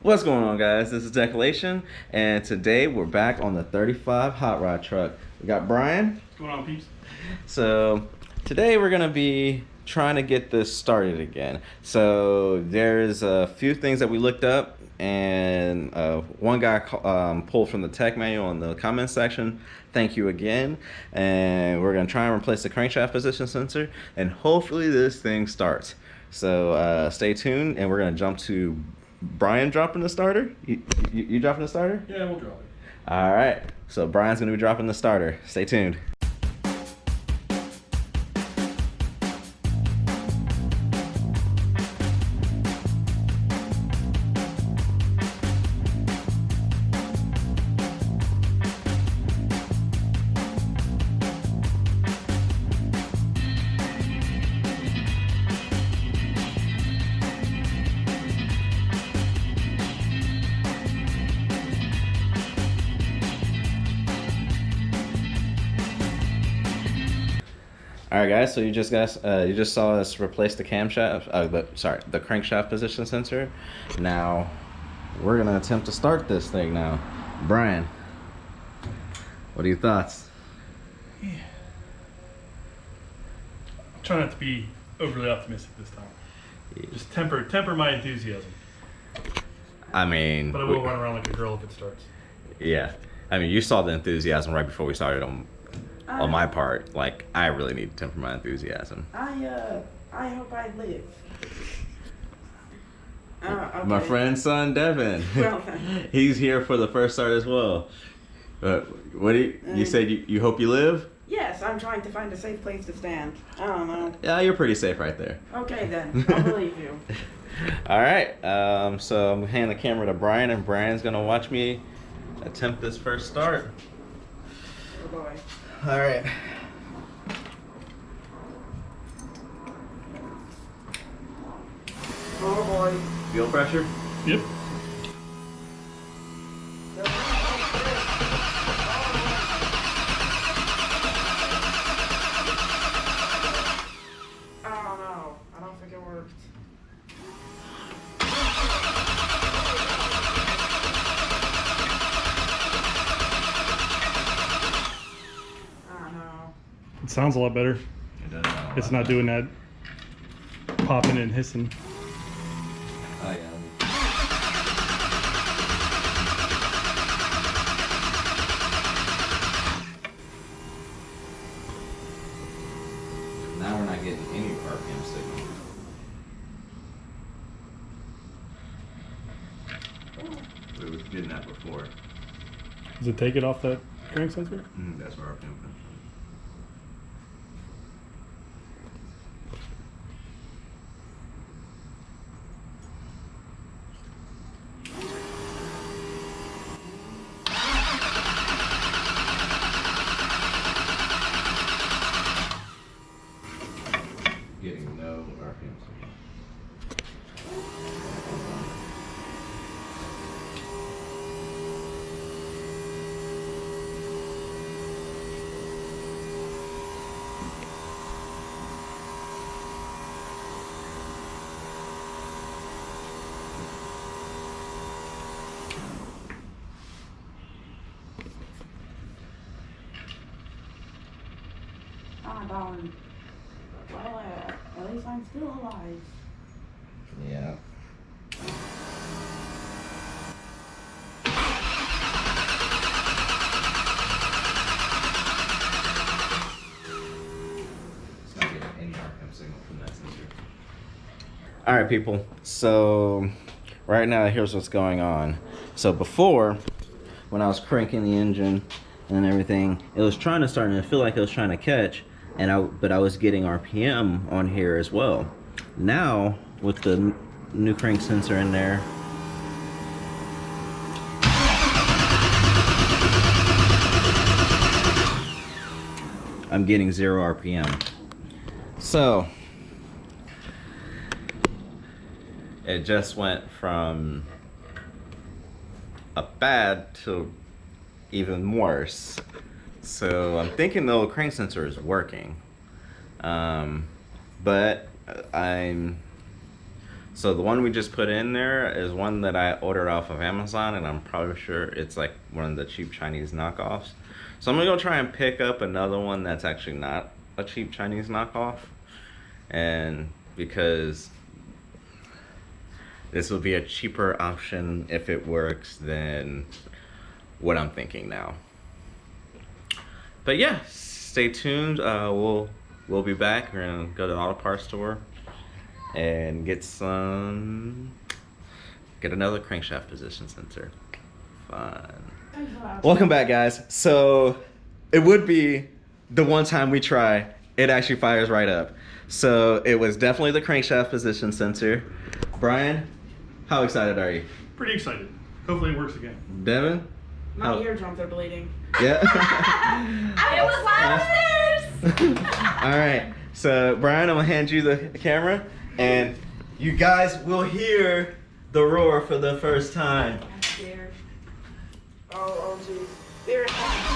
What's going on, guys? This is Decelation, and today we're back on the 35 hot rod truck. We got Brian. What's going on, peeps? So today we're gonna be trying to get this started again. So there's a few things that we looked up, and one guy pulled from the tech manual in the comments section. Thank you again. And we're gonna try and replace the crankshaft position sensor, and hopefully this thing starts. So stay tuned, and we're gonna jump to Brian dropping the starter. You dropping the starter? Yeah, we'll drop it. All right. So Brian's gonna be dropping the starter. Stay tuned. All right, guys. So you just saw us replace the camshaft, the crankshaft position sensor. Now we're gonna attempt to start this thing now. Brian, what are your thoughts? Yeah. I'm trying not to be overly optimistic this time. Yeah. Just temper my enthusiasm. I mean, But I will run around like a girl if it starts. Yeah. I mean, you saw the enthusiasm right before we started on my part. Like, I really need to temper my enthusiasm. I hope I live. Okay. My friend's son, Devin. Well, He's here for the first start as well. What do you said you hope you live? yes, I'm trying to find a safe place to stand. I don't know. Yeah, you're pretty safe right there. Okay then, I'll believe you. All right. So I'm handing the camera to Brian, and Brian's gonna watch me attempt this first start. Oh boy. All right. Oh boy. Fuel pressure? Yep. Oh no, I don't think it worked. Oh no. It sounds a lot better. It does sound a It's lot not doing that popping and hissing. Oh, yeah. Now we're not getting any RPM signal. We were getting that before. Does it take it off that crank sensor? That's where RPM comes from. Getting no RPM signal. Ah darn. Well, at least I'm still alive. Yeah. It's not getting any RPM signal from that sensor. All right, people. So right now, here's what's going on. So before, when I was cranking the engine and everything, it was trying to start, and it felt like it was trying to catch, but I was getting RPM on here as well. Now with the new crank sensor in there, I'm getting 0 RPM. So it just went from a bad to even worse. So I'm thinking the old crank sensor is working. But I'm so the one we just put in there is one that I ordered off of Amazon, and I'm probably sure it's like one of the cheap Chinese knockoffs. So I'm gonna go try and pick up another one that's actually not a cheap Chinese knockoff, and because this will be a cheaper option if it works than what I'm thinking now. But yeah, stay tuned. We'll be back. We're gonna go to the auto parts store and get another crankshaft position sensor. Fun. Welcome back, guys. So it would be the one time we try, it actually fires right up. So it was definitely the crankshaft position sensor. Brian, how excited are you? Pretty excited. Hopefully it works again. Devin? My eardrums are bleeding. Yeah. I was downstairs. All right. So Brian, I'm gonna hand you the camera, and you guys will hear the roar for the first time. I'm scared. Oh, geez. There it comes.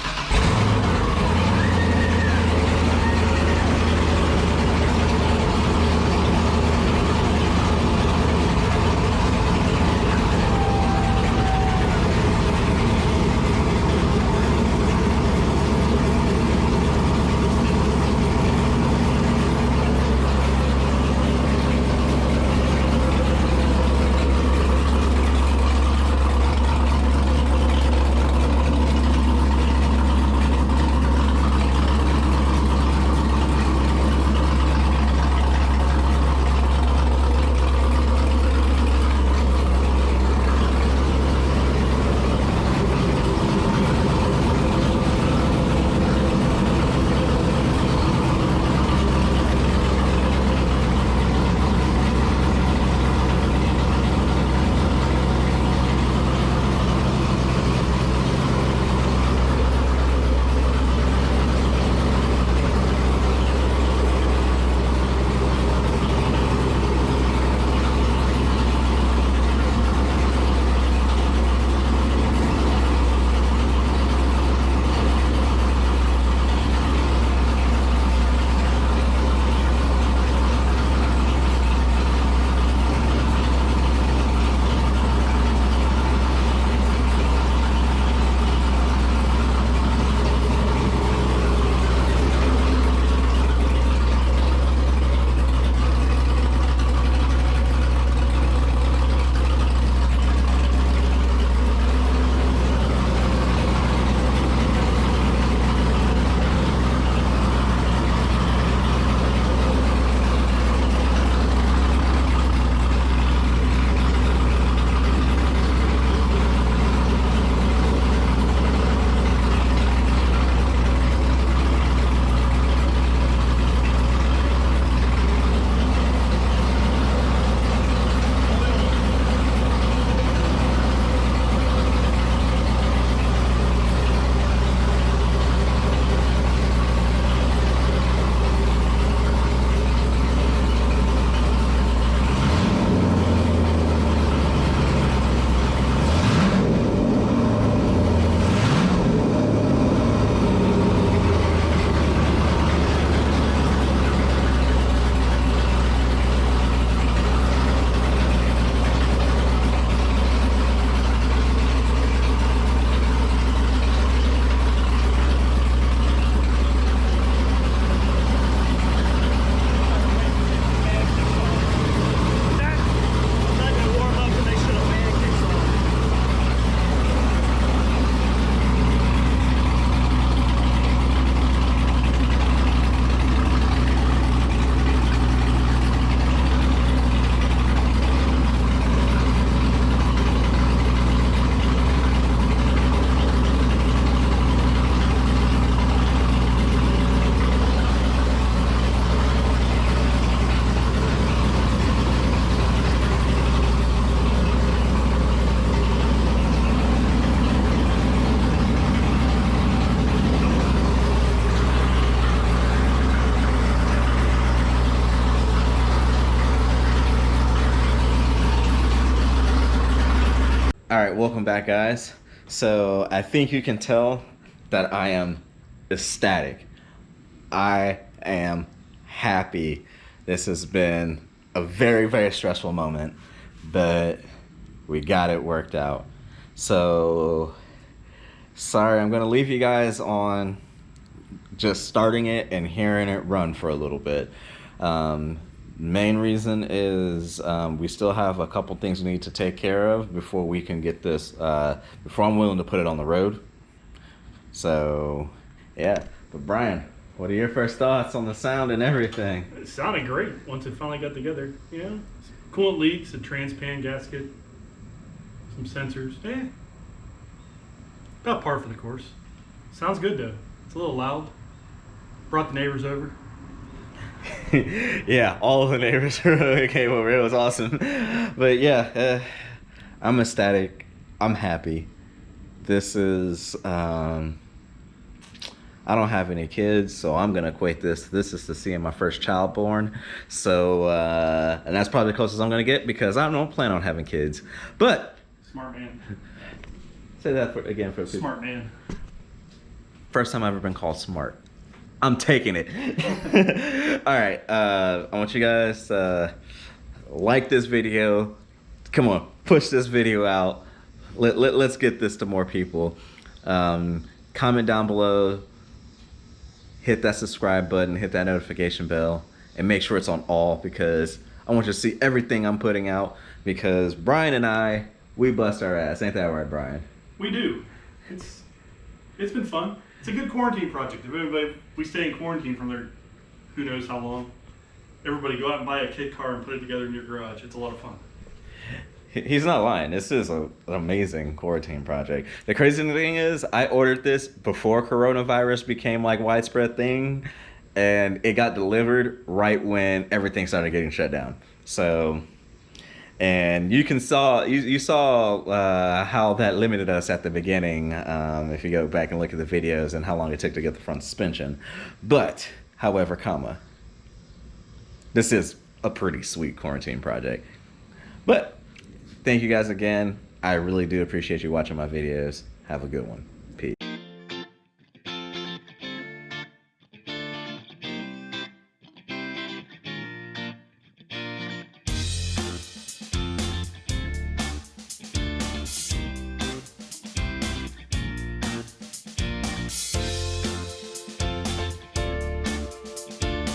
All right, welcome back, guys. So I think you can tell that I am ecstatic. I am happy. This has been a very, very stressful moment, but we got it worked out. So, sorry, I'm going to leave you guys on just starting it and hearing it run for a little bit. Main reason is we still have a couple things we need to take care of before we can get this, before I'm willing to put it on the road. So, yeah. But Brian, what are your first thoughts on the sound and everything? It sounded great once it finally got together. You know, coolant leaks, a transpan gasket, some sensors. About par for the course. Sounds good though. It's a little loud. Brought the neighbors over. Yeah, all of the neighbors came over. It was awesome. But yeah, I'm ecstatic. I'm happy. This is, I don't have any kids, so I'm going to equate this is to seeing my first child born. So, and that's probably the closest I'm going to get because I don't plan on having kids. But, Smart man. say that again for people. Smart man. First time I've ever been called smart. I'm taking it. All right. I want you guys to like this video. Come on, push this video out. Let's get this to more people. Comment down below. Hit that subscribe button. Hit that notification bell. And make sure it's on all because I want you to see everything I'm putting out because Brian and I, we bust our ass. Ain't that right, Brian? We do. It's been fun. It's a good quarantine project. If we stay in quarantine from there, who knows how long. Everybody go out and buy a kit car and put it together in your garage. It's a lot of fun. He's not lying. This is an amazing quarantine project. The crazy thing is, I ordered this before coronavirus became like widespread thing, and it got delivered right when everything started getting shut down. So, and you saw how that limited us at the beginning if you go back and look at the videos and how long it took to get the front suspension. But, however, this is a pretty sweet quarantine project. But thank you guys again. I really do appreciate you watching my videos. Have a good one.